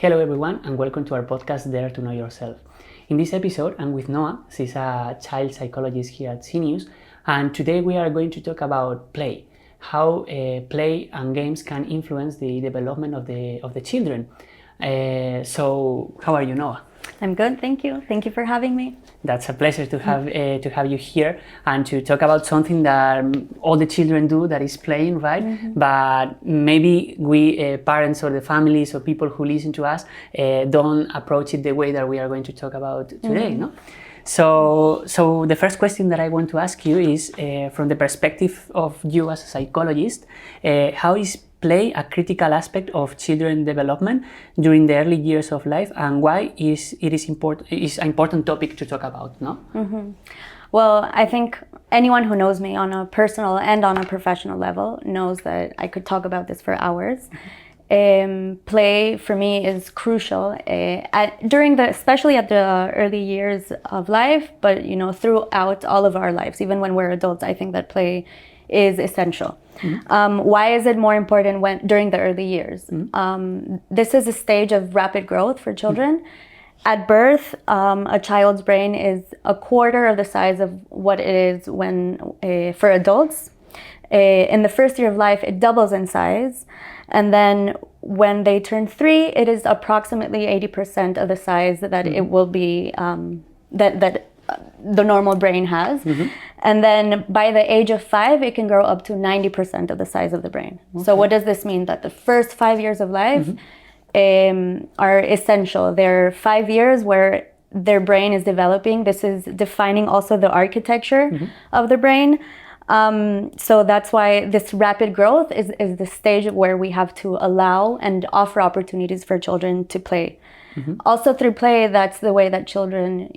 Hello everyone and welcome to our podcast Dare to Know Yourself. In this episode I'm with Noa. She's a child psychologist here at Sinews, and today we are going to talk about play, how play and games can influence the development of the children. So how are you, Noa? I'm good, thank you. Thank you for having me. That's a pleasure to have you here and to talk about something that all the children do, that is playing, right? Mm-hmm. But maybe we parents or the families or people who listen to us don't approach it the way that we are going to talk about today, mm-hmm. no? So the first question that I want to ask you is, from the perspective of you as a psychologist, how is play a critical aspect of children development during the early years of life, and why is an important topic to talk about, no? Mm-hmm. Well, I think anyone who knows me on a personal and on a professional level knows that I could talk about this for hours. Play for me is crucial especially at the early years of life, but throughout all of our lives, even when we're adults. I think that play is essential. Mm-hmm. Why is it more important during the early years? Mm-hmm. This is a stage of rapid growth for children. Mm-hmm. At birth, a child's brain is a quarter of the size of what it is for adults. In the first year of life, it doubles in size. And then when they turn 3, it is approximately 80% of the size that mm-hmm. it will be, that the normal brain has. Mm-hmm. And then by the age of 5, it can grow up to 90% of the size of the brain. Okay. So what does this mean? That the first 5 years of life mm-hmm. Are essential. They're 5 years where their brain is developing. This is defining also the architecture mm-hmm. of the brain. So that's why this rapid growth is the stage where we have to allow and offer opportunities for children to play. Mm-hmm. Also through play, that's the way that children,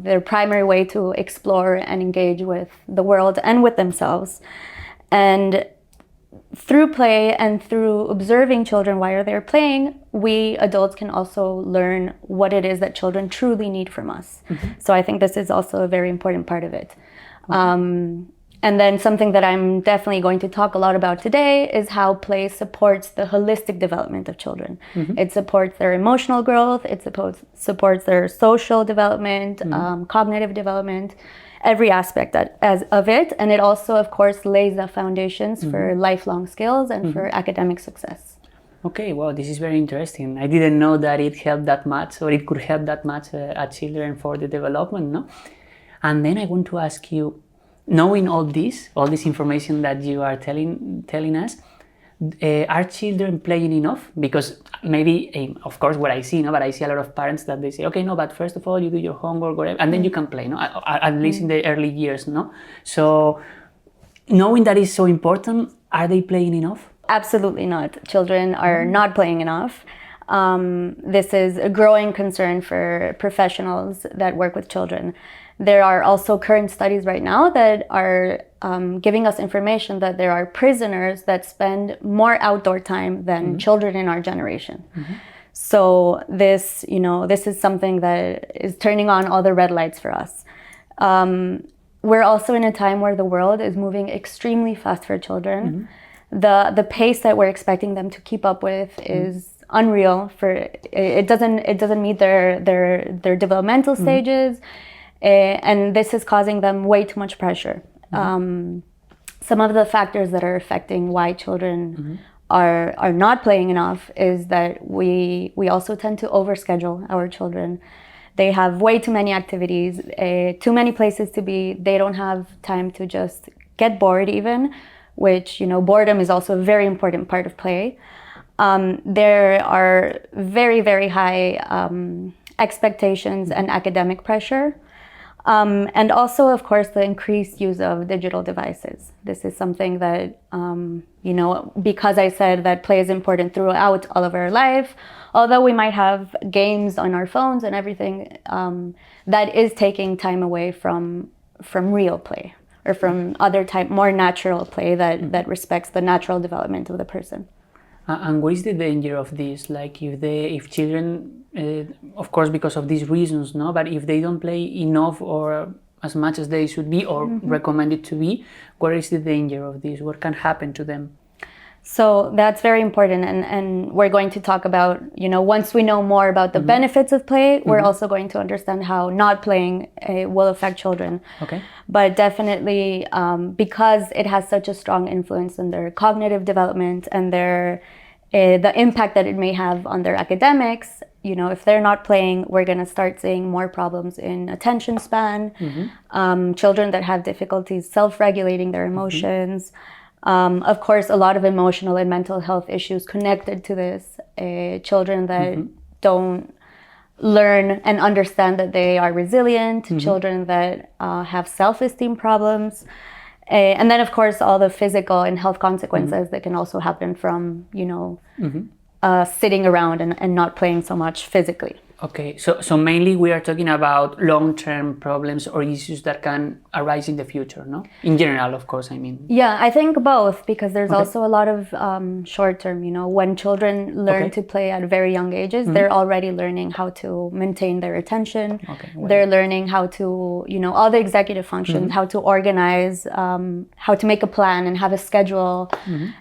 their primary way to explore and engage with the world and with themselves. And through play and through observing children while they're playing, we adults can also learn what it is that children truly need from us. Mm-hmm. So I think this is also a very important part of it. Okay. And then something that I'm definitely going to talk a lot about today is how play supports the holistic development of children. Mm-hmm. It supports their emotional growth, it supports their social development, mm-hmm. Cognitive development, every aspect of it. And it also, of course, lays the foundations mm-hmm. for lifelong skills and mm-hmm. for academic success. Okay, well, this is very interesting. I didn't know that it helped that much, or it could help that much at children for the development, no? And then I want to ask you, knowing all this information that you are telling us, are children playing enough? Because maybe, of course, what I see, but I see a lot of parents that they say, okay, no, but first of all, you do your homework, whatever, and then you can play, no? At least in the early years, no? So, knowing that is so important, are they playing enough? Absolutely not. Children are not playing enough. This is a growing concern for professionals that work with children. There are also current studies right now that are giving us information that there are prisoners that spend more outdoor time than mm-hmm. children in our generation. Mm-hmm. So this is something that is turning on all the red lights for us. We're also in a time where the world is moving extremely fast for children. Mm-hmm. The pace that we're expecting them to keep up with mm-hmm. is unreal. It doesn't meet their developmental stages. Mm-hmm. And this is causing them way too much pressure. Mm-hmm. Some of the factors that are affecting why children mm-hmm. are not playing enough is that we also tend to overschedule our children. They have way too many activities, too many places to be. They don't have time to just get bored even, which, boredom is also a very important part of play. There are very, very high expectations and academic pressure. And also, of course, the increased use of digital devices. This is something that, because I said that play is important throughout all of our life, although we might have games on our phones and everything, that is taking time away from real play or from other more natural play that respects the natural development of the person. And what is the danger of this? Like if children, of course, because of these reasons, no, but if they don't play enough or as much as they should be or mm-hmm. recommended to be, what is the danger of this? What can happen to them? So that's very important, and we're going to talk about, once we know more about the benefits of play, we're also going to understand how not playing will affect children. Okay. But definitely, because it has such a strong influence on their cognitive development and the impact that it may have on their academics, if they're not playing, we're going to start seeing more problems in attention span, children that have difficulties self-regulating their emotions. Of course, a lot of emotional and mental health issues connected to this. Children that don't learn and understand that they are resilient, children that have self-esteem problems. And then, of course, all the physical and health consequences that can also happen from, sitting around and not playing so much physically. Okay, so mainly we are talking about long-term problems or issues that can arise in the future, no? In general, of course, I mean. Yeah, I think both, because there's also a lot of short-term, when children learn to play at very young ages, they're already learning how to maintain their attention. They're learning how to, all the executive functions, how to organize, how to make a plan and have a schedule.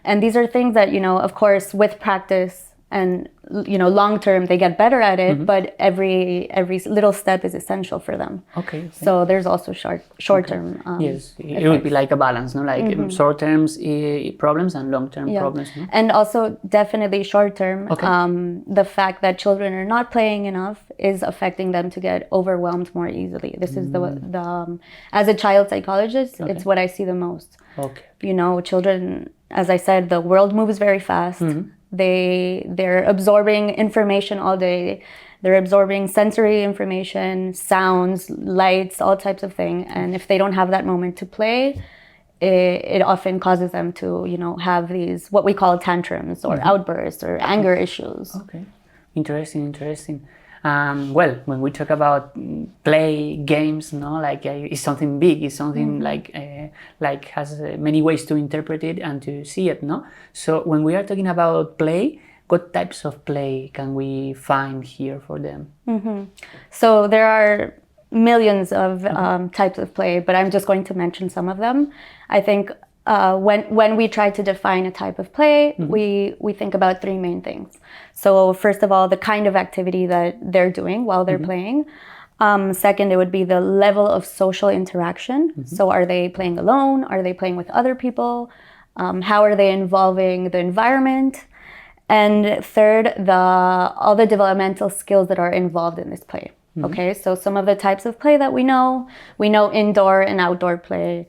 And these are things that, of course, with practice, and long term they get better at it, but every little step is essential for them. Okay. So there's also short term. Yes, it would be like a balance, no? Like short term problems and long term problems. No? And also definitely short term. The fact that children are not playing enough is affecting them to get overwhelmed more easily. This is the as a child psychologist, it's what I see the most. Okay. Children, as I said, the world moves very fast. They're absorbing information all day. They're absorbing sensory information, sounds, lights, all types of things. And if they don't have that moment to play, it often causes them to, have these what we call tantrums or outbursts or anger issues. Okay, interesting. Well, when we talk about play games, no, like it's something big. It's something like has many ways to interpret it and to see it, no. So when we are talking about play, what types of play can we find here for them? So there are millions of types of play, but I'm just going to mention some of them. I think when we try to define a type of play, we think about three main things. So first of all, the kind of activity that they're doing while they're playing. Second, it would be the level of social interaction. So are they playing alone? Are they playing with other people? How are they involving the environment? And third, all the developmental skills that are involved in this play. Okay, so some of the types of play that we know indoor and outdoor play.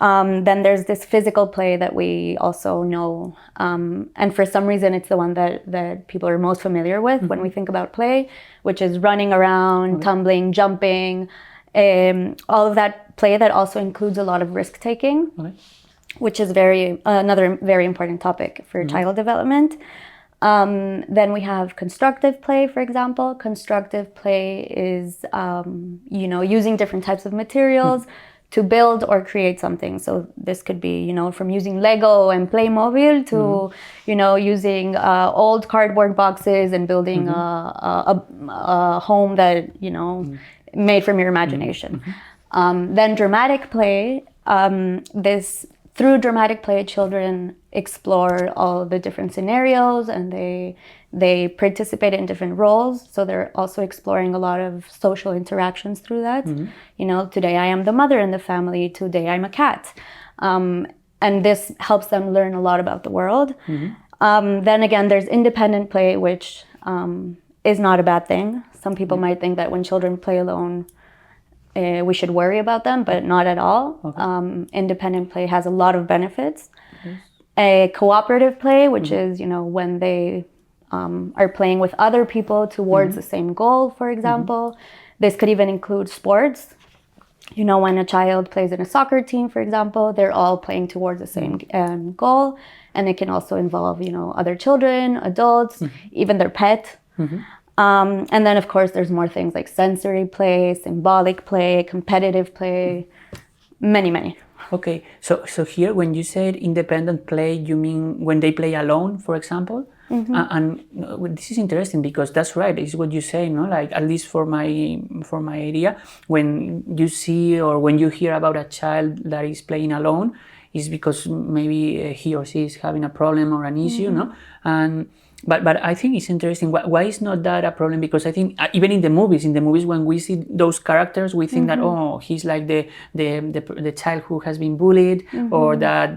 Then there's this physical play that we also know. And for some reason, it's the one that people are most familiar with when we think about play, which is running around, tumbling, jumping, all of that play that also includes a lot of risk-taking, which is another very important topic for child development. Then we have constructive play, for example. Constructive play is, using different types of materials to build or create something. So this could be, from using Lego and Playmobil to, using old cardboard boxes and building a home that, made from your imagination. Then dramatic play, through dramatic play, children explore all the different scenarios and they participate in different roles. So they're also exploring a lot of social interactions through that. Today I am the mother in the family, today I'm a cat. And this helps them learn a lot about the world. Then again, there's independent play, which is not a bad thing. Some people might think that when children play alone, we should worry about them, but not at all. Independent play has a lot of benefits. A cooperative play, which is, when they are playing with other people towards the same goal, for example. This could even include sports. When a child plays in a soccer team, for example, they're all playing towards the same goal. And it can also involve, other children, adults, even their pet. And then, of course, there's more things like sensory play, symbolic play, competitive play, many. Okay, so here when you said independent play, you mean when they play alone, for example? And this is interesting because that's right. It's what you say, no? Like at least for my area, when you see or when you hear about a child that is playing alone, is because maybe he or she is having a problem or an issue, no? And but I think it's interesting. Why is not that a problem? Because I think even in the movies when we see those characters, we think that he's like the child who has been bullied, or that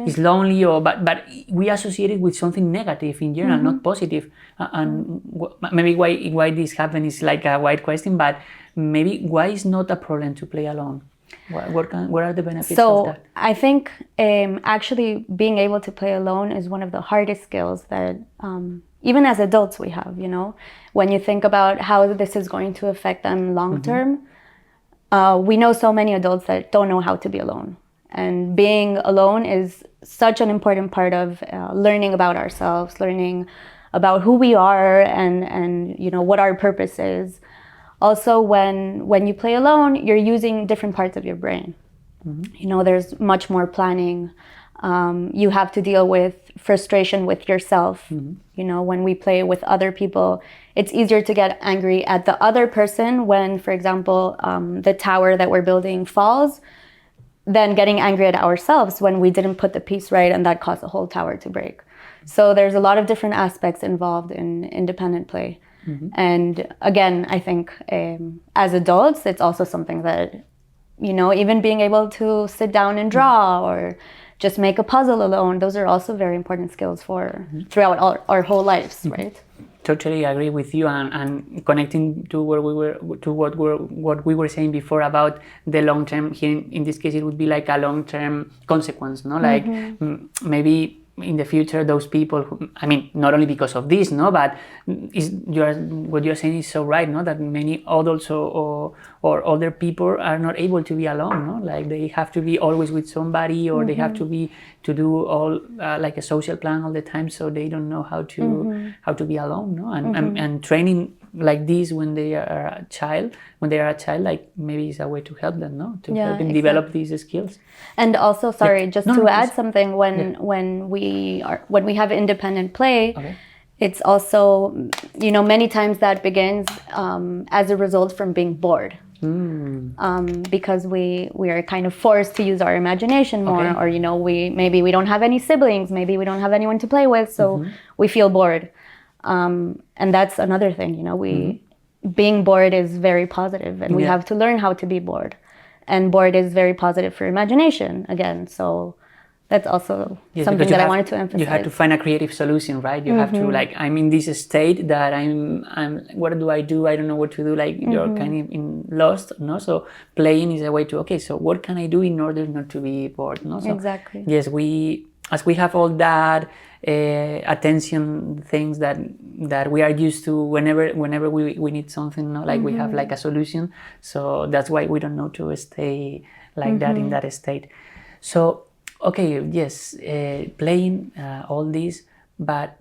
is lonely, or but we associate it with something negative in general, not positive. And maybe why this happens is like a wide question, but maybe why is not a problem to play alone? What are the benefits of that? I think actually being able to play alone is one of the hardest skills that even as adults we have, you know. When you think about how this is going to affect them long term, we know so many adults that don't know how to be alone. And being alone is such an important part of learning about ourselves, learning about who we are, and you know what our purpose is. Also, when you play alone, you're using different parts of your brain. You know, there's much more planning. You have to deal with frustration with yourself. You know, when we play with other people, it's easier to get angry at the other person when, for example, the tower that we're building falls, than getting angry at ourselves when we didn't put the piece right and that caused the whole tower to break. So there's a lot of different aspects involved in independent play. And again, I think as adults, it's also something that, you know, even being able to sit down and draw or just make a puzzle alone, those are also very important skills for throughout our whole lives, right? Totally agree with you, and connecting to what we were saying before about the long term. Here in this case, it would be like a long term consequence, no? Like maybe in the future, those people who, I mean, not only because of this, no, but what you're saying is so right, no, that many adults or older people are not able to be alone, no, like they have to be always with somebody, or they have to do all like a social plan all the time, so they don't know how to be alone, no, and training like this when they are a child, like maybe is a way to help them, no, to help them develop these skills. And also, to add something, when we have independent play, it's also, you know, many times that begins as a result from being bored. Because we are kind of forced to use our imagination more, or you know, maybe we don't have any siblings, maybe we don't have anyone to play with, so we feel bored. And that's another thing, you know, being bored is very positive, and we have to learn how to be bored. And bored is very positive for imagination, again. So that's also something that I wanted to emphasize. You have to find a creative solution, right? You have to, like, I'm in this state that I'm what do? I don't know what to do. Like, you're kind of lost, no? So playing is a way to, okay, so what can I do in order not to be bored, no? So, exactly. Yes, as we have all that attention things that we are used to whenever we need something, no? Like we have like a solution, so that's why we don't know to stay like that in that state. So okay, yes, playing all this, but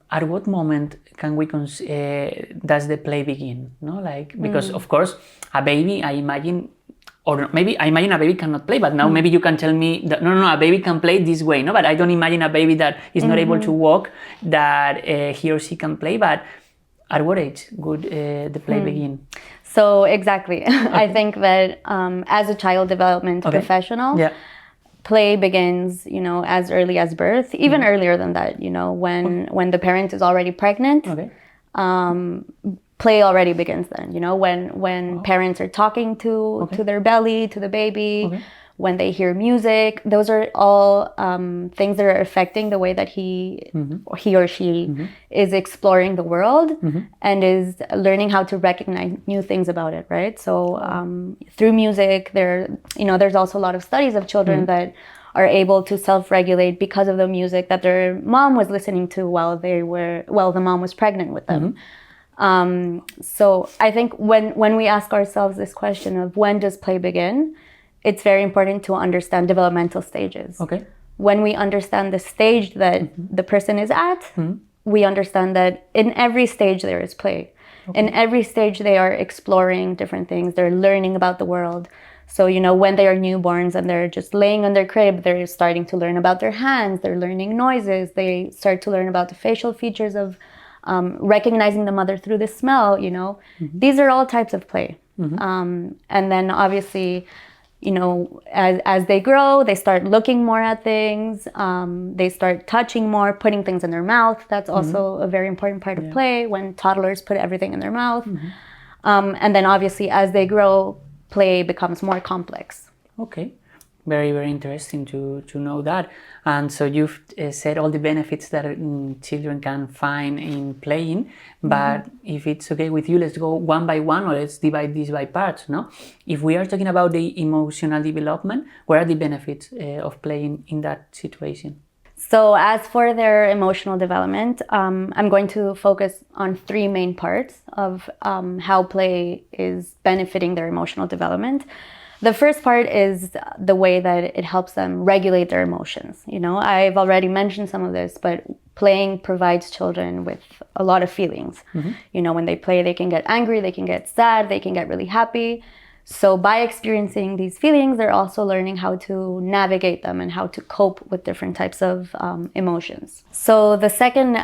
at what moment can we does the play begin, no? Like, because of course a baby, I imagine, or maybe I imagine a baby cannot play, but now maybe you can tell me that no, a baby can play this way, no? But I don't imagine a baby that is not able to walk, that he or she can play. But at what age would the play begin? So exactly, I think that as a child development professional, play begins, you know, as early as birth, even earlier than that, you know, when the parent is already pregnant. Play already begins then, you know, when parents are talking to their belly, to the baby, when they hear music. Those are all things that are affecting the way that he or she is exploring the world and is learning how to recognize new things about it, right? So through music, there's also a lot of studies of children that are able to self-regulate because of the music that their mom was listening to while the mom was pregnant with them. So I think when we ask ourselves this question of when does play begin, it's very important to understand developmental stages. When we understand the stage that the person is at, we understand that in every stage there is play. In every stage they are exploring different things, they're learning about the world. So, you know, when they are newborns and they're just laying on their crib, they're starting to learn about their hands, they're learning noises, they start to learn about the facial features of recognizing the mother through the smell, you know. These are all types of play. And then obviously, as they grow, they start looking more at things. They start touching more, putting things in their mouth. That's also a very important part of play, when toddlers put everything in their mouth. And then obviously as they grow, play becomes more complex. Okay. Very, very interesting to know that. And so you've said all the benefits that children can find in playing, but if it's okay with you, let's go one by one, or let's divide this by parts, no? If we are talking about the emotional development, what are the benefits of playing in that situation? So as for their emotional development, I'm going to focus on three main parts of how play is benefiting their emotional development. The first part is the way that it helps them regulate their emotions. I've already mentioned some of this, but playing provides children with a lot of feelings. When they play, they can get angry, they can get sad, they can get really happy. So by experiencing these feelings, they're also learning how to navigate them and how to cope with different types of emotions. So the second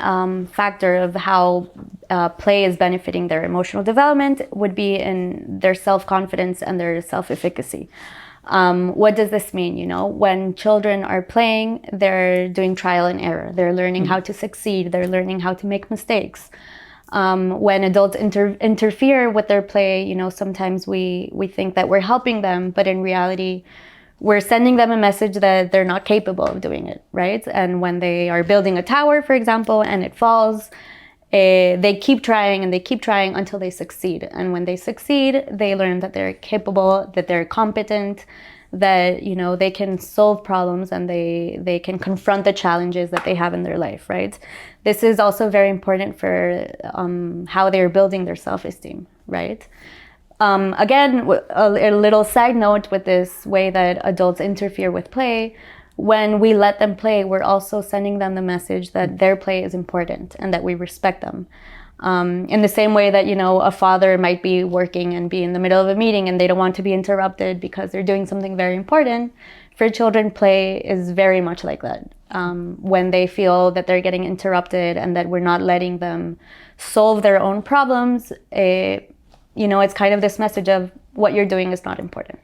factor of how play is benefiting their emotional development would be in their self-confidence and their self-efficacy. What does this mean? When children are playing, they're doing trial and error. They're learning how to succeed. They're learning how to make mistakes. When adults interfere with their play, sometimes we think that we're helping them, but in reality, we're sending them a message that they're not capable of doing it, right? And when they are building a tower, for example, and it falls, they keep trying and they keep trying until they succeed. And when they succeed, they learn that they're capable, that they're competent, that they can solve problems and they can confront the challenges that they have in their life, right? This is also very important for how they're building their self-esteem, right? Again, a little side note with this way that adults interfere with play: when we let them play, we're also sending them the message that their play is important and that we respect them. In the same way that, a father might be working and be in the middle of a meeting and they don't want to be interrupted because they're doing something very important. For children, play is very much like that. When they feel that they're getting interrupted and that we're not letting them solve their own problems, it's kind of this message of what you're doing is not important.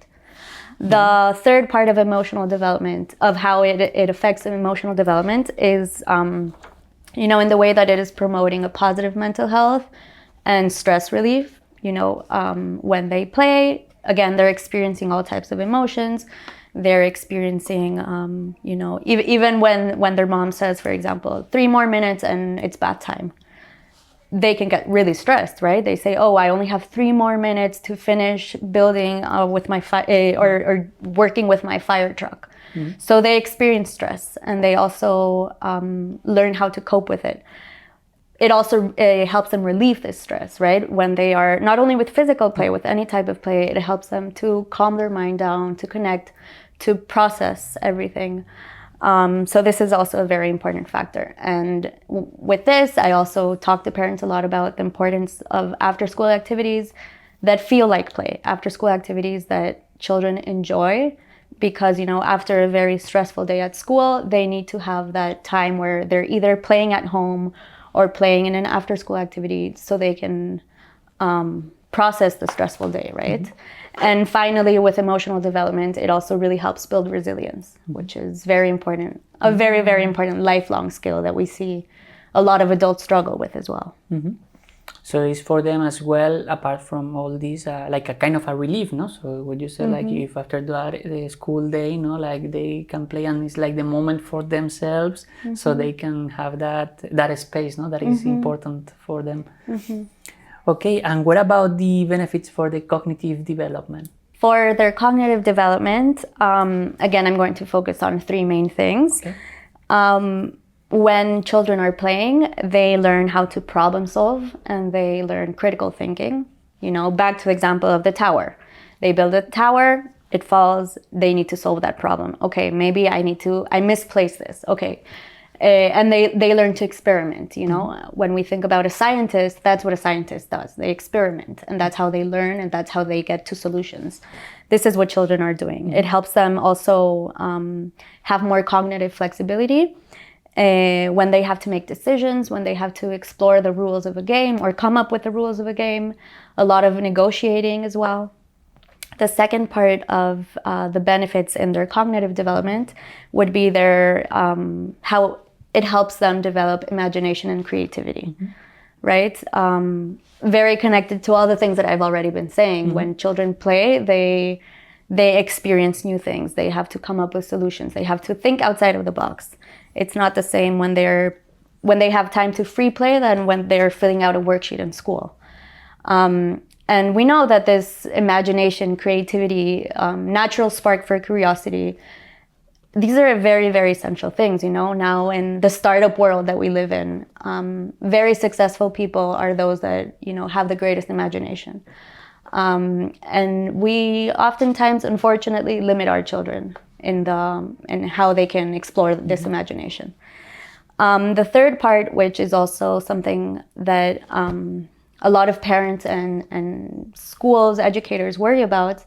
The third part of emotional development, of how it affects emotional development, is in the way that it is promoting a positive mental health and stress relief. When they play, again, they're experiencing all types of emotions. They're experiencing, even when their mom says, for example, 3 more minutes and it's bath time, they can get really stressed, right? They say, oh, I only have 3 more minutes to finish building with my or working with my fire truck. So they experience stress and they also learn how to cope with it. It also helps them relieve this stress, right? When they are, not only with physical play, with any type of play, it helps them to calm their mind down, to connect, to process everything. So this is also a very important factor. And with this, I also talk to parents a lot about the importance of after-school activities that feel like play, after-school activities that children enjoy. Because, after a very stressful day at school, they need to have that time where they're either playing at home or playing in an after-school activity so they can process the stressful day, right? And finally, with emotional development, it also really helps build resilience, which is very important, a very, very important lifelong skill that we see a lot of adults struggle with as well. So it's for them as well, apart from all this, like a kind of a relief, no? So would you say like if after the school day, like they can play and it's like the moment for themselves, so they can have that space, no? That is important for them. Okay, and what about the benefits for the cognitive development? For their cognitive development, again, I'm going to focus on 3 main things. Okay. When children are playing, they learn how to problem solve and they learn critical thinking. Back to the example of the tower. They build a tower, it falls, they need to solve that problem. Okay, maybe I misplaced this. Okay. And they learn to experiment, When we think about a scientist, that's what a scientist does. They experiment, and that's how they learn, and that's how they get to solutions. This is what children are doing. It helps them also have more cognitive flexibility when they have to make decisions, when they have to explore the rules of a game or come up with the rules of a game, a lot of negotiating as well. The second part of the benefits in their cognitive development would be their how it helps them develop imagination and creativity, right? Very connected to all the things that I've already been saying. When children play, they experience new things. They have to come up with solutions. They have to think outside of the box. It's not the same when they have time to free play than when they're filling out a worksheet in school. And we know that this imagination, creativity, natural spark for curiosity, these are very, very essential things, you know. Now in the startup world that we live in, very successful people are those that, you know, have the greatest imagination. And we oftentimes, unfortunately, limit our children in how they can explore this imagination. The third part, which is also something that a lot of parents and schools, educators worry about,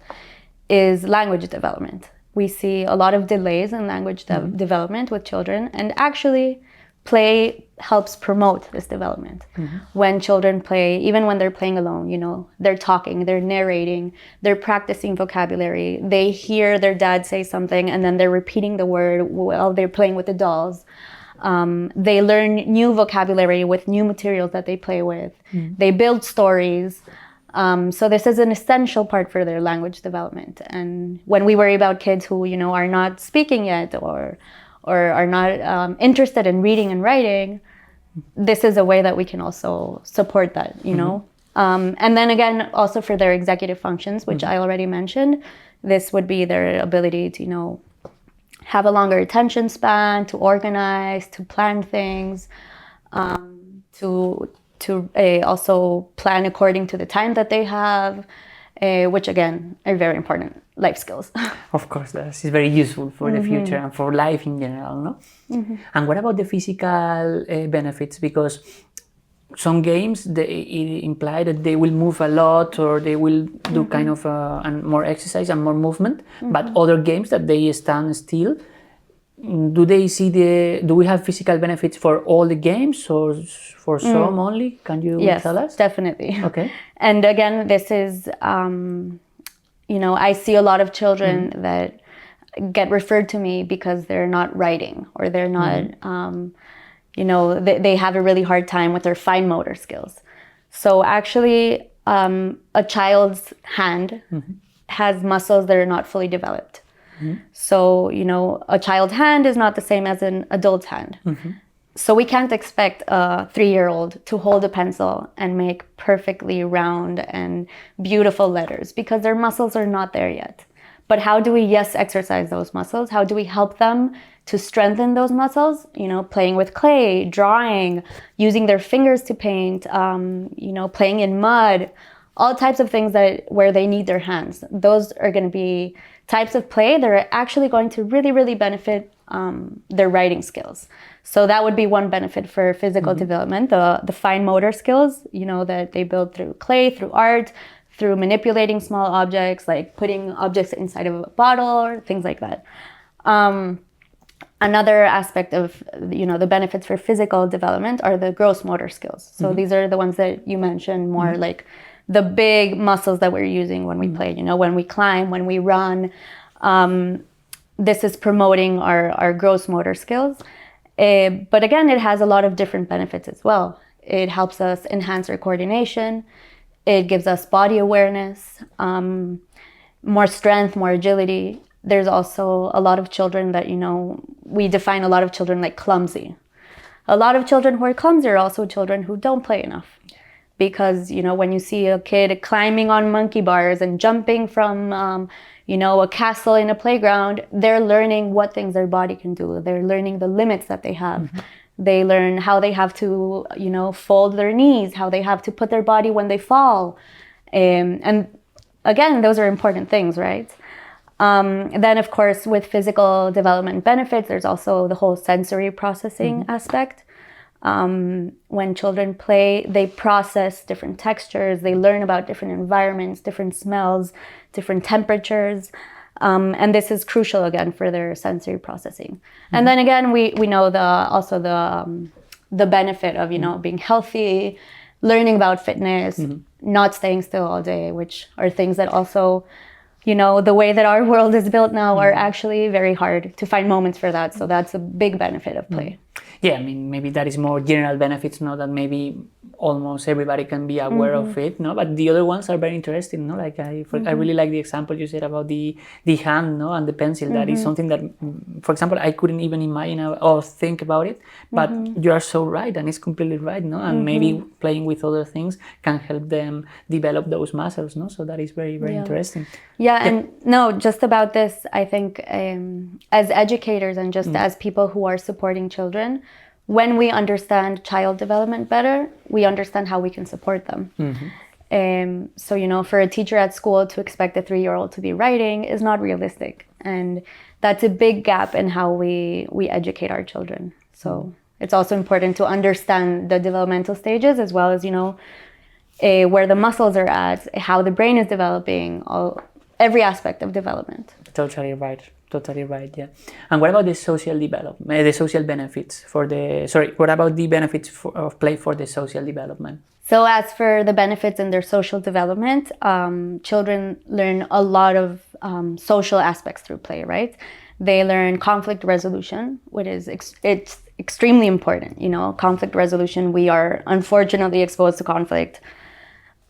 is language development. We see a lot of delays in language development with children, and actually play helps promote this development. When children play, even when they're playing alone, you know, they're talking, they're narrating, they're practicing vocabulary, they hear their dad say something and then they're repeating the word while they're playing with the dolls. They learn new vocabulary with new materials that they play with. They build stories. So this is an essential part for their language development. And when we worry about kids who, you know, are not speaking yet or are not interested in reading and writing, this is a way that we can also support that, you know. And then again, also for their executive functions, which I already mentioned, this would be their ability to, you know, have a longer attention span, to organize, to plan things, to also plan according to the time that they have, which again are very important life skills. Of course, this is very useful for the future and for life in general, no? And what about the physical benefits? Because some games, it imply that they will move a lot or they will do kind of and more exercise and more movement, but other games that they stand still, do we have physical benefits for all the games or for some only? Can you tell us? Yes, definitely. Okay. And again, this is, you know, I see a lot of children that get referred to me because they're not writing or they're not, you know, they have a really hard time with their fine motor skills. So actually, a child's hand has muscles that are not fully developed. So, you know, a child's hand is not the same as an adult's hand. So we can't expect a 3-year-old to hold a pencil and make perfectly round and beautiful letters because their muscles are not there yet. But how do we, exercise those muscles? How do we help them to strengthen those muscles? You know, playing with clay, drawing, using their fingers to paint, you know, playing in mud, all types of things where they need their hands. Those are going to be types of play that are actually going to really, really benefit their writing skills. So that would be one benefit for physical development, the fine motor skills, you know, that they build through clay, through art, through manipulating small objects, like putting objects inside of a bottle or things like that. Another aspect of, you know, the benefits for physical development are the gross motor skills. So these are the ones that you mentioned, more like the big muscles that we're using when we play, you know, when we climb, when we run. This is promoting our gross motor skills. But again, it has a lot of different benefits as well. It helps us enhance our coordination. It gives us body awareness, more strength, more agility. There's also a lot of children that, you know, we define a lot of children like clumsy. A lot of children who are clumsy are also children who don't play enough. Because, you know, when you see a kid climbing on monkey bars and jumping from, you know, a castle in a playground, they're learning what things their body can do. They're learning the limits that they have. They learn how they have to, you know, fold their knees, how they have to put their body when they fall. And again, those are important things, right? Then, of course, with physical development benefits, there's also the whole sensory processing aspect. When children play, they process different textures, they learn about different environments, different smells, different temperatures. And this is crucial again for their sensory processing. And then again, we know the benefit of, you know, being healthy, learning about fitness, not staying still all day, which are things that also you know, the way that our world is built now are actually very hard to find moments for that. So that's a big benefit of play. Yeah, I mean, maybe that is more general benefits, no, that maybe almost everybody can be aware of it, no, but the other ones are very interesting, no, like I really like the example you said about the hand, no, and the pencil. That is something that, for example, I couldn't even imagine or think about it, but you are so right, and it's completely right, no, and maybe playing with other things can help them develop those muscles, no, so that is very, very interesting. Yeah, and no, just about this, I think as educators and just as people who are supporting children, when we understand child development better, we understand how we can support them. So, you know, for a teacher at school to expect a 3-year-old to be writing is not realistic. And that's a big gap in how we educate our children. So it's also important to understand the developmental stages as well as, you know, where the muscles are at, how the brain is developing, every aspect of development. Totally right. Totally right, yeah. And what about the social development, the social benefits what about the benefits of play for the social development? So as for the benefits in their social development, children learn a lot of social aspects through play, right? They learn conflict resolution, which is it's extremely important. You know, conflict resolution, we are unfortunately exposed to conflict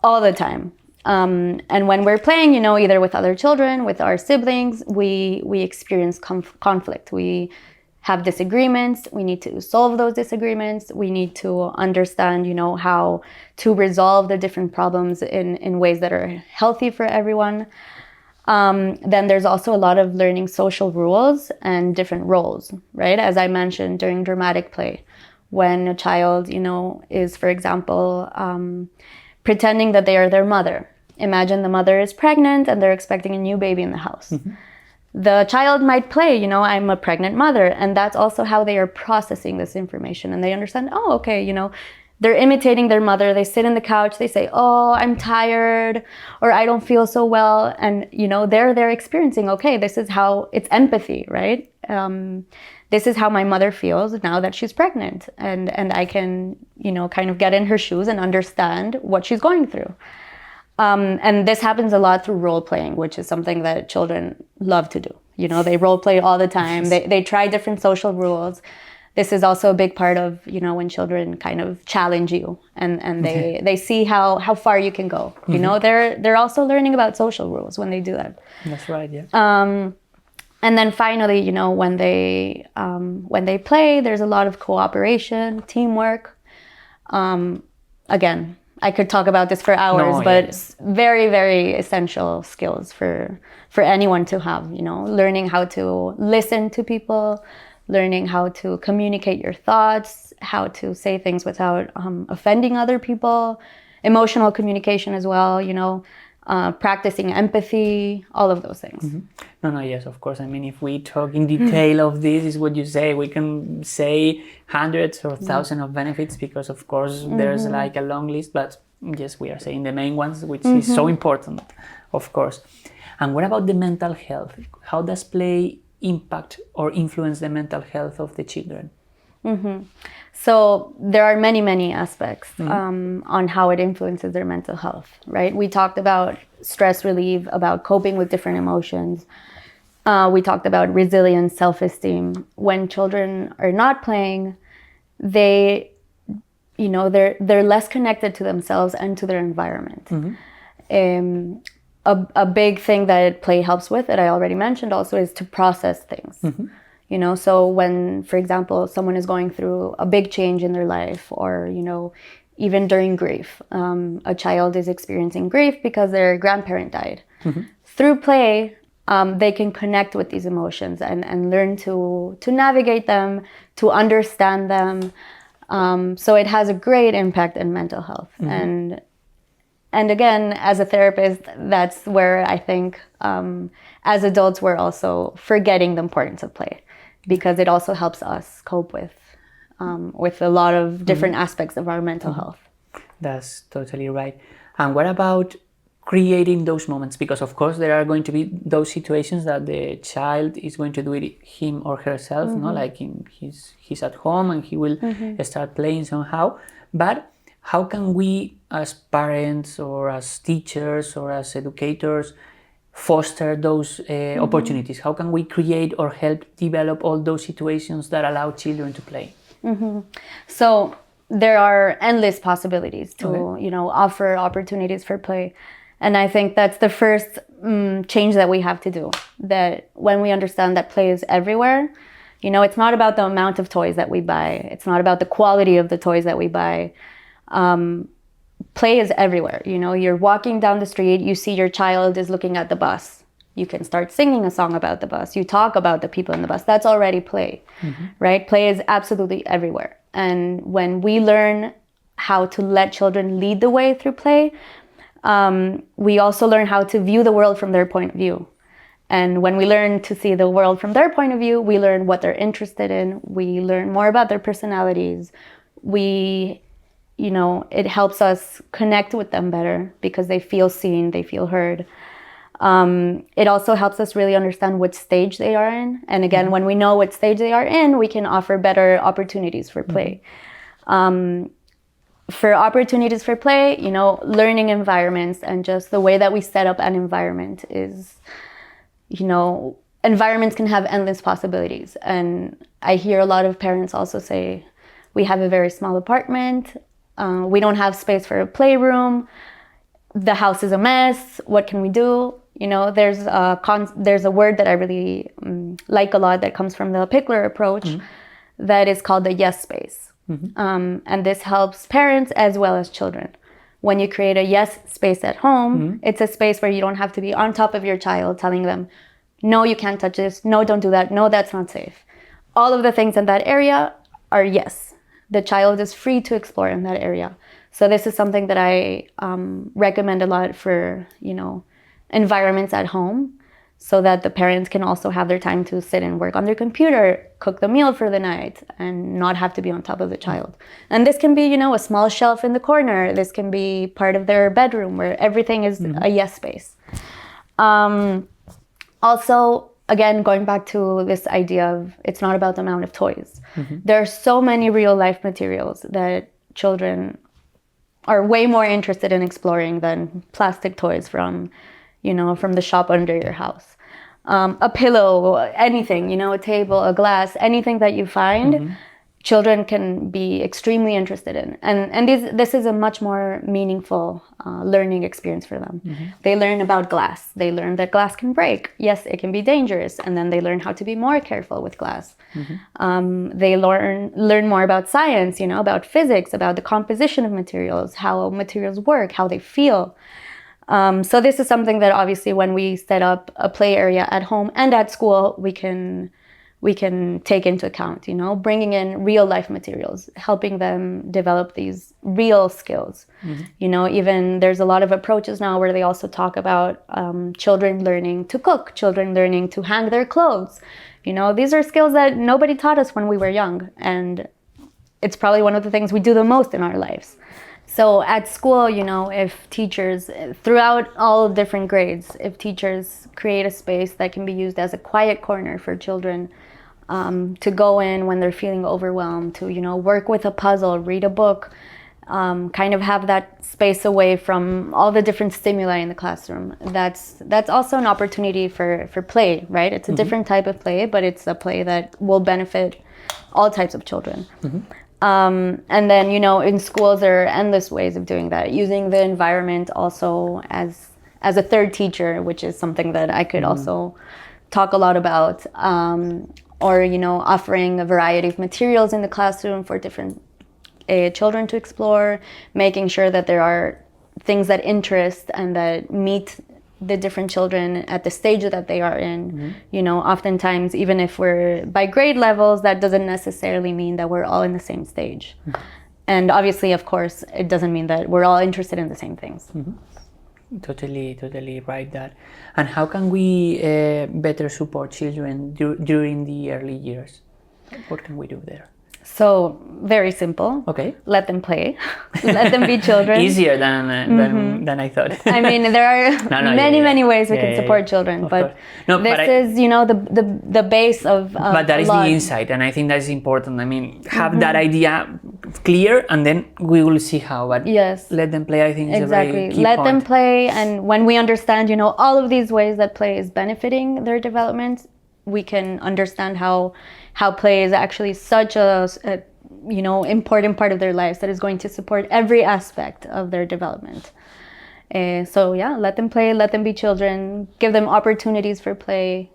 all the time. And when we're playing, you know, either with other children, with our siblings, we experience conflict. We have disagreements. We need to solve those disagreements. We need to understand, you know, how to resolve the different problems in ways that are healthy for everyone. Then there's also a lot of learning social rules and different roles, right? As I mentioned during dramatic play, when a child, you know, is, for example, pretending that they are their mother. Imagine the mother is pregnant and they're expecting a new baby in the house. The child might play, you know, I'm a pregnant mother. And that's also how they are processing this information. And they understand, oh, okay, you know, they're imitating their mother. They sit in the couch, they say, oh, I'm tired, or I don't feel so well. And, you know, they're experiencing, okay, this is how, it's empathy, right? This is how my mother feels now that she's pregnant. And I can, you know, kind of get in her shoes and understand what she's going through. And this happens a lot through role playing, which is something that children love to do. You know, they role play all the time. They try different social rules. This is also a big part of, you know, when children kind of challenge you and they see how far you can go. You know, they're also learning about social rules when they do that. That's right, yeah. And then finally, you know, when they play, there's a lot of cooperation, teamwork. Again, I could talk about this for hours, but it's very, very essential skills for anyone to have, you know, learning how to listen to people, learning how to communicate your thoughts, how to say things without offending other people, emotional communication as well, you know, practicing empathy, all of those things. No, yes, of course. I mean, if we talk in detail of this, is what you say, we can say hundreds or thousands of benefits because, of course, there's like a long list, but yes, we are saying the main ones, which is so important, of course. And what about the mental health? How does play impact or influence the mental health of the children? So there are many, many aspects on how it influences their mental health, right? We talked about stress relief, about coping with different emotions. We talked about resilience, self-esteem. When children are not playing, they, you know, they're less connected to themselves and to their environment. A big thing that play helps with, that I already mentioned also, is to process things. You know, so when, for example, someone is going through a big change in their life, or, you know, even during grief, a child is experiencing grief because their grandparent died. Through play, they can connect with these emotions and learn to navigate them, to understand them. So it has a great impact in mental health. And again, as a therapist, that's where I think as adults, we're also forgetting the importance of play, because it also helps us cope with a lot of different aspects of our mental health. That's totally right. And what about creating those moments? Because of course there are going to be those situations that the child is going to do it him or herself, no? Like he's at home and he will start playing somehow. But how can we as parents or as teachers or as educators foster those opportunities? How can we create or help develop all those situations that allow children to play? So there are endless possibilities to, offer opportunities for play. And I think that's the first change that we have to do. That when we understand that play is everywhere, it's not about the amount of toys that we buy. It's not about the quality of the toys that we buy. Play is everywhere. You're walking down the street, you see your child is looking at the bus. You can start singing a song about the bus. You talk about the people in the bus. That's already play, right? Play is absolutely everywhere. And when we learn how to let children lead the way through play, we also learn how to view the world from their point of view. And when we learn to see the world from their point of view, we learn what they're interested in. We learn more about their personalities. It helps us connect with them better because they feel seen, they feel heard. It also helps us really understand what stage they are in. And again, when we know what stage they are in, we can offer better opportunities for play. For opportunities for play, learning environments and just the way that we set up an environment is, environments can have endless possibilities. And I hear a lot of parents also say, we have a very small apartment. We don't have space for a playroom. The house is a mess. What can we do? There's a word that I really like a lot that comes from the Pickler approach that is called the yes space. And this helps parents as well as children. When you create a yes space at home, it's a space where you don't have to be on top of your child telling them, no, you can't touch this. No, don't do that. No, that's not safe. All of the things in that area are yes. The child is free to explore in that area. So this is something that I recommend a lot for, environments at home, so that the parents can also have their time to sit and work on their computer, cook the meal for the night, and not have to be on top of the child. And this can be, a small shelf in the corner. This can be part of their bedroom where everything is a yes space. Also, again, going back to this idea of it's not about the amount of toys. There are so many real life materials that children are way more interested in exploring than plastic toys from the shop under your house. A pillow, anything, a table, a glass, anything that you find, children can be extremely interested in. And this is a much more meaningful learning experience for them. They learn about glass. They learn that glass can break. Yes, it can be dangerous. And then they learn how to be more careful with glass. They learn more about science, about physics, about the composition of materials, how materials work, how they feel. So this is something that obviously when we set up a play area at home and at school, we can take into account, bringing in real life materials, helping them develop these real skills. Even there's a lot of approaches now where they also talk about children learning to cook, children learning to hang their clothes. These are skills that nobody taught us when we were young. And it's probably one of the things we do the most in our lives. So at school, if teachers, throughout all different grades, if teachers create a space that can be used as a quiet corner for children to go in when they're feeling overwhelmed, to, work with a puzzle, read a book, kind of have that space away from all the different stimuli in the classroom. That's also an opportunity for play, right? It's a different type of play, but it's a play that will benefit all types of children. And then, in schools, there are endless ways of doing that, using the environment also as a third teacher, which is something that I could also talk a lot about, or, offering a variety of materials in the classroom for different children to explore, making sure that there are things that interest and that meet the different children at the stage that they are in. Oftentimes, even if we're by grade levels, that doesn't necessarily mean that we're all in the same stage. And obviously, of course, it doesn't mean that we're all interested in the same things. Totally right that. And how can we better support children during the early years? What can we do there? So, very simple. Okay. Let them play. Let them be children. Easier than I thought. I mean, there are many ways we can support children, but this is, the base of but that is the insight, and I think that is important. I mean, have that idea clear, and then we will see how. But yes, let them play, I think, is exactly. a very key Let point. them play, and when we understand, all of these ways that play is benefiting their development, we can understand how play is actually such a important part of their lives that is going to support every aspect of their development. So yeah, let them play, let them be children, give them opportunities for play,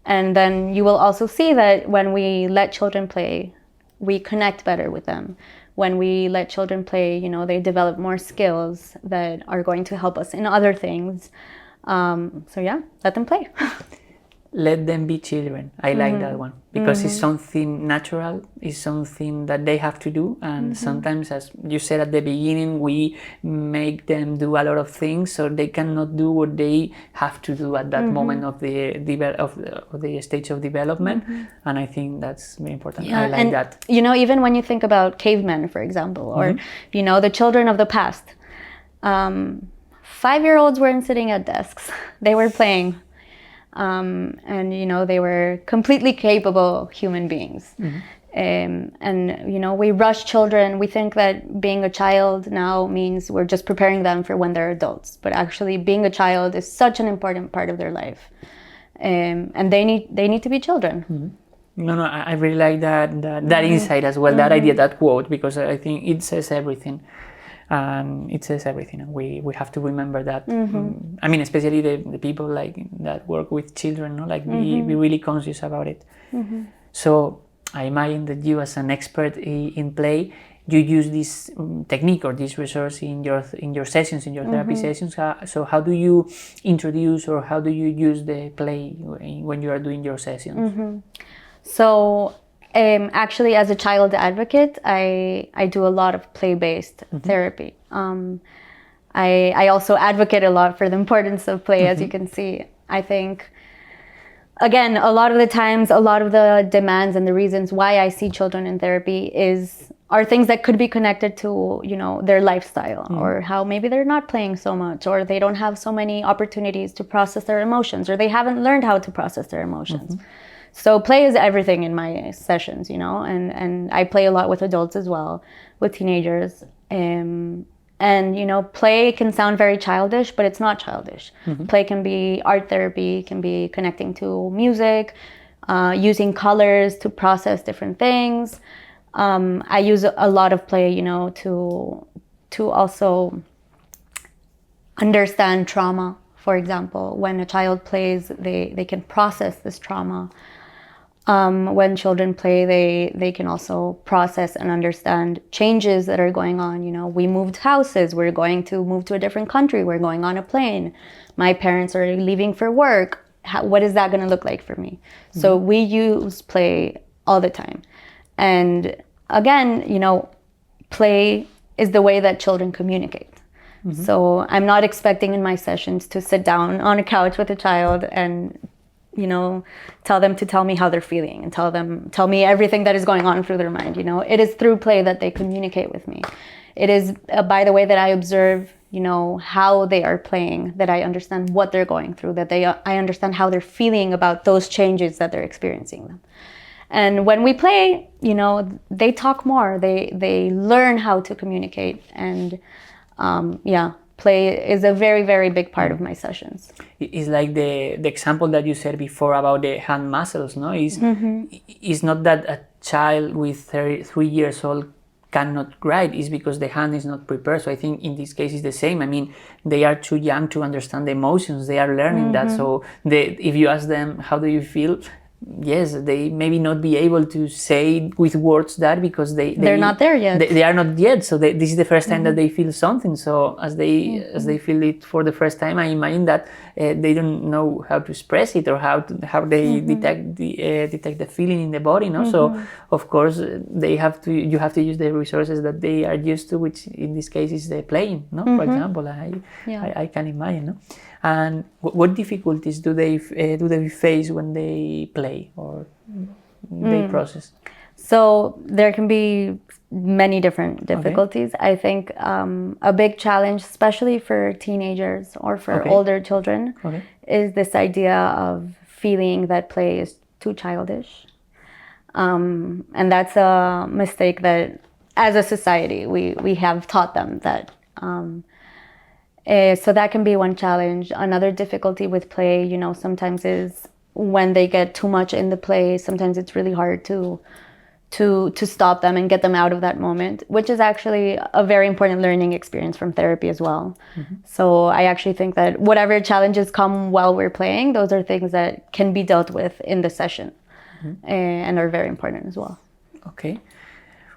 and then you will also see that when we let children play, we connect better with them. When we let children play, they develop more skills that are going to help us in other things. So yeah, let them play. Let them be children. I like that one, because it's something natural, it's something that they have to do, and sometimes, as you said at the beginning, we make them do a lot of things, so they cannot do what they have to do at that moment of the stage of development, and I think that's very important. Yeah, I like that. Even when you think about cavemen, for example, or the children of the past, 5-year-olds weren't sitting at desks; they were playing. And they were completely capable human beings. And we rush children. We think that being a child now means we're just preparing them for when they're adults, but actually being a child is such an important part of their life, and they need to be children. No, I really like that insight as well, that idea, that quote, because I think it says everything. And it says everything, and we have to remember that. I mean, especially the people that work with children, be really conscious about it. So I imagine that you, as an expert in play, you use this technique or this resource in your sessions, in your therapy sessions. So how do you introduce, or how do you use the play when you are doing your sessions? So actually, as a child advocate, I do a lot of play-based therapy. I also advocate a lot for the importance of play, as you can see. I think, again, a lot of the times, a lot of the demands and the reasons why I see children in therapy are things that could be connected to, their lifestyle, or how maybe they're not playing so much, or they don't have so many opportunities to process their emotions, or they haven't learned how to process their emotions. So play is everything in my sessions, and I play a lot with adults as well, with teenagers. And play can sound very childish, but it's not childish. Play can be art therapy, can be connecting to music, using colors to process different things. I use a lot of play, to also understand trauma. For example, when a child plays, they can process this trauma. When children play, they can also process and understand changes that are going on. We moved houses, we're going to move to a different country, we're going on a plane. My parents are leaving for work. What is that going to look like for me? So we use play all the time. And again, play is the way that children communicate. So I'm not expecting in my sessions to sit down on a couch with a child and tell them to tell me how they're feeling, and tell me everything that is going on through their mind. It is through play that they communicate with me. It is by the way that I observe, how they are playing, that I understand what they're going through, that I understand how they're feeling about those changes that they're experiencing. And when we play, they talk more, they learn how to communicate, and play is a very, very big part of my sessions. It's like the example that you said before about the hand muscles, no? It's not that a child with 3 years old cannot write, it's because the hand is not prepared. So I think in this case it's the same. I mean, they are too young to understand the emotions, they are learning that. So if you ask them, how do you feel? Yes, they maybe not be able to say with words that, because they're not there yet. They are not yet. So this is the first time that they feel something. So as they feel it for the first time, I imagine that they don't know how to express it, or how they detect the feeling in the body. No, so of course you have to use the resources that they are used to, which in this case is the playing. No, for example, I can imagine. No. And what difficulties do they face when they play, or they process? So there can be many different difficulties. Okay. I think a big challenge, especially for teenagers or for older children, is this idea of feeling that play is too childish. And that's a mistake that as a society, we have taught them that. So that can be one challenge. Another difficulty with play, you know, sometimes is when they get too much in the play, sometimes it's really hard to stop them and get them out of that moment, which is actually a very important learning experience from therapy as well. So I actually think that whatever challenges come while we're playing, those are things that can be dealt with in the session and are very important as well. Okay.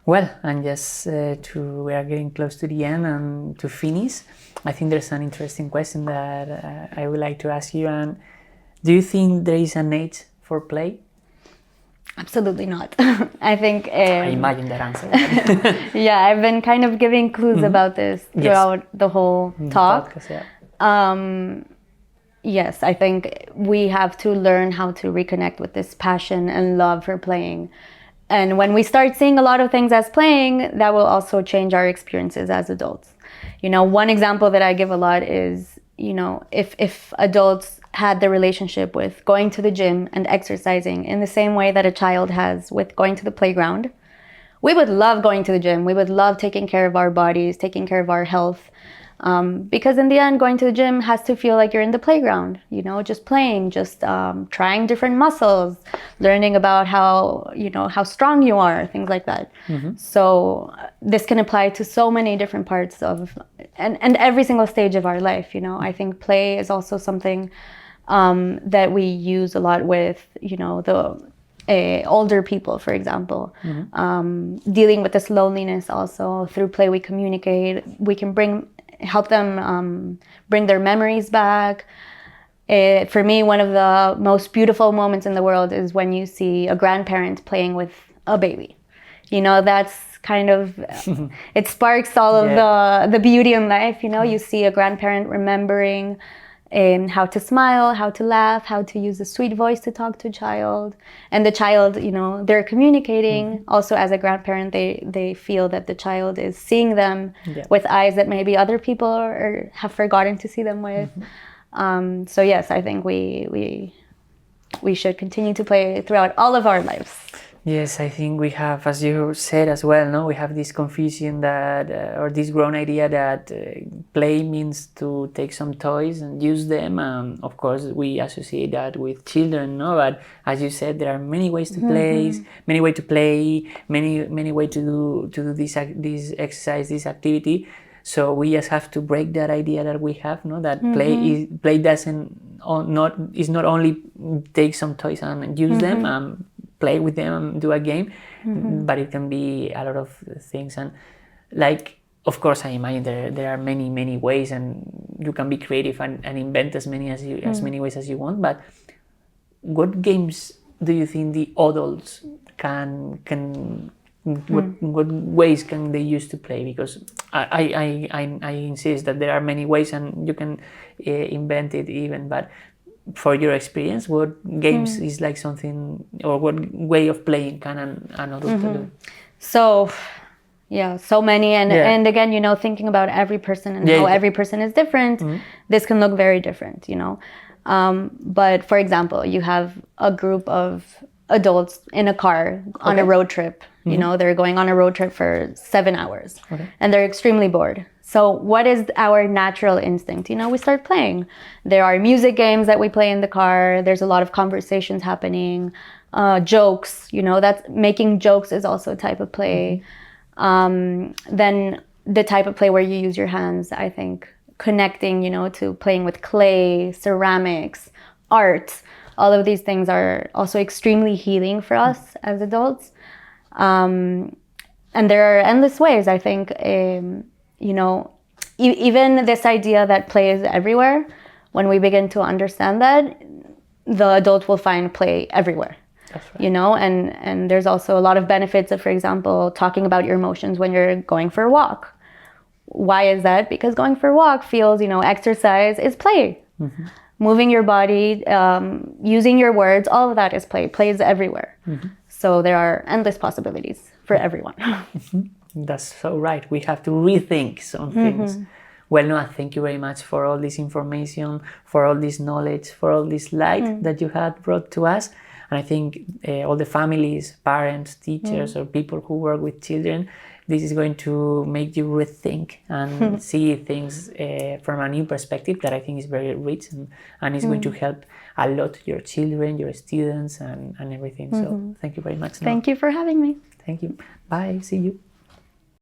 Well, and just we are getting close to the end and to finish. I think there's an interesting question that I would like to ask you. And do you think there is an age for play? Absolutely not. I think... I imagine that answer. Yeah, I've been kind of giving clues about this throughout the whole talk. Podcast, yeah. Yes, I think we have to learn how to reconnect with this passion and love for playing. And when we start seeing a lot of things as playing, that will also change our experiences as adults. You know, one example that I give a lot is, you know, if adults had the relationship with going to the gym and exercising in the same way that a child has with going to the playground, we would love going to the gym. We would love taking care of our bodies, taking care of our health. Because in the end, going to the gym has to feel like you're in the playground, you know, just playing, just trying different muscles, learning about how strong you are, things like that. So this can apply to so many different parts of, and every single stage of our life, you know. I think play is also something that we use a lot with, you know, the older people, for example. Dealing with this loneliness also. Through play we communicate, we can help them bring their memories back. For me, one of the most beautiful moments in the world is when you see a grandparent playing with a baby. You know, that's kind of, it sparks all of the beauty in life. You know, you see a grandparent remembering how to smile, how to laugh, how to use a sweet voice to talk to a child. And the child, you know, they're communicating. Also, as a grandparent, they feel that the child is seeing them with eyes that maybe other people have forgotten to see them with. So yes, I think we should continue to play throughout all of our lives. Yes, I think we have, as you said as well, no, we have this confusion that, or this grown idea that play means to take some toys and use them. Of course, we associate that with children, no. But as you said, there are many ways to play, many ways to play, many ways to do this exercise, this activity. So we just have to break that idea that we have, no, that play is not only take some toys and use them. Play with them and do a game, but it can be a lot of things. And like, of course, I imagine there are many ways, and you can be creative and invent as many ways as you want. But what games do you think the adults can what ways can they use to play? Because I insist that there are many ways, and you can invent it even, but for your experience, what games is like something, or what way of playing can an adult do? So many, and again, you know, thinking about every person and how every person is different, this can look very different, you know. But for example, you have a group of adults in a car on a road trip. You know, they're going on a road trip for 7 hours, and they're extremely bored. So what is our natural instinct? You know, we start playing. There are music games that we play in the car. There's a lot of conversations happening, jokes, you know, that's making jokes is also a type of play. Then the type of play where you use your hands, I think connecting, you know, to playing with clay, ceramics, art, all of these things are also extremely healing for us as adults. And there are endless ways, I think, you know, even this idea that play is everywhere, when we begin to understand that, the adult will find play everywhere. That's right. You know, and there's also a lot of benefits of, for example, talking about your emotions when you're going for a walk. Why is that? Because going for a walk feels, you know, exercise is play. Moving your body, using your words, all of that is play. Play is everywhere. So there are endless possibilities for everyone. That's so right. We have to rethink some things. Well, Noa, thank you very much for all this information, for all this knowledge, for all this light that you had brought to us. And I think all the families, parents, teachers, or people who work with children, this is going to make you rethink and see things from a new perspective that I think is very rich, and is going to help a lot your children, your students, and everything. So thank you very much, Noa. Thank you for having me. Thank you. Bye. See you.